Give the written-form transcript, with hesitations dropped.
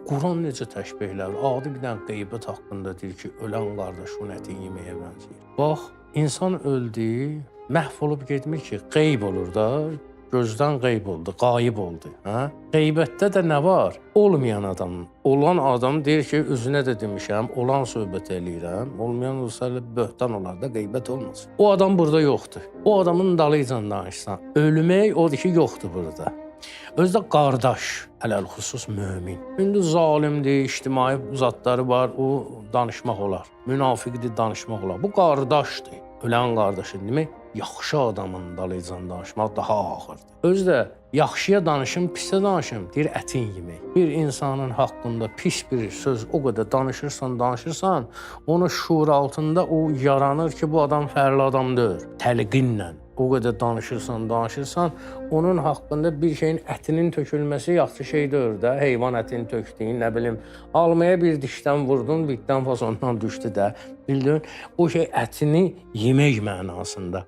Quran necə təşbihlər? Adi bir dənə qeybət haqqında deyir ki, ölən qardaşın əti yeməyə bənzəyir. Bax, insan öldü, məhv olub getmir ki, qeyb olur da, gözdən qeyb oldu, qayıb oldu. Hə? Qeybətdə də nə var? Olmayan adam. Olan adam deyir ki, özünə də demişəm, olan söhbət eləyirəm. Olmayan olsa böhtan olar da, qeybət olmaz. O adam burada yoxdur. O adamın dalıcan danışsan. Ölmək odur ki, yoxdur burada. Özdə qardaş, ələl-xüsus mömin. İndi zalimdir, ictimai zatları var, o danışmaq olar. Münafiqdir, danışmaq olar. Bu qardaşdır. Ölən qardaşın demək, yaxşı adamın dalıcan danışmaq daha ağırdır. Özdə yaxşıya danışım, pisə danışım, deyir ətin yemək. Bir insanın haqqında pis bir söz o qədər danışırsan, onun şuur altında o yaranır ki, bu adam fərli adam deyil. Təlqinlə. O qədər danışırsan, onun haqqında bir şeyin ətinin tökülməsi yaxşı şey deyil də. Heyvan ətini tökdüyün, nə bilim, almaya bir dişdən vurdun, bitdən fasondan düşdü də. Bildin, o şey ətini yemək mənasında.